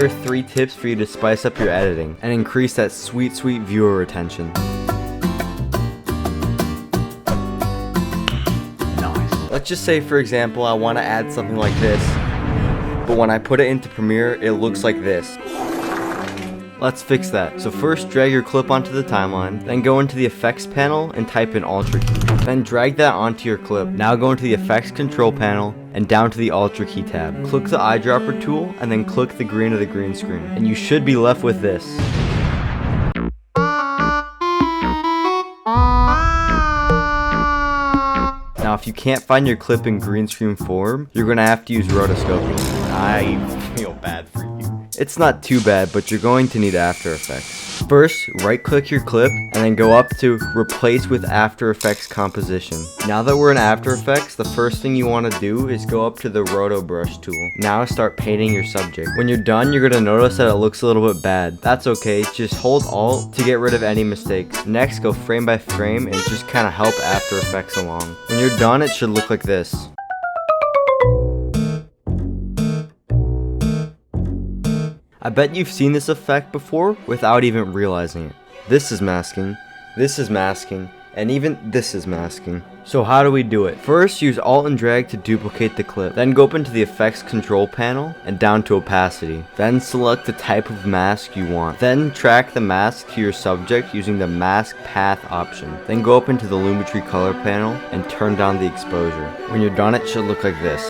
Here are 3 tips for you to spice up your editing and increase that sweet viewer retention. Nice. Let's just say, for example, I want to add something like this, but when I put it into Premiere, it looks like this. Let's fix that. So first, drag your clip onto the timeline, then go into the effects panel and type in Ultra key. Then drag that onto your clip. Now go into the effects control panel and down to the Ultra key tab. Click the eyedropper tool and then click the green of the green screen. And you should be left with this. Now if you can't find your clip in green screen form, you're gonna have to use rotoscoping. I feel bad for you. It's not too bad, but you're going to need After Effects. First, right click your clip and then go up to Replace with After Effects Composition. Now that we're in After Effects, the first thing you want to do is go up to the Roto Brush tool. Now start painting your subject. When you're done, you're going to notice that it looks a little bit bad. That's okay, just hold Alt to get rid of any mistakes. Next, go frame by frame and just kind of help After Effects along. When you're done, it should look like this. I bet you've seen this effect before without even realizing it. This is masking, and even this is masking. So how do we do it? First, use Alt and drag to duplicate the clip. Then go up into the effects control panel and down to opacity. Then select the type of mask you want. Then track the mask to your subject using the mask path option. Then go up into the Lumetri color panel and turn down the exposure. When you're done, it should look like this.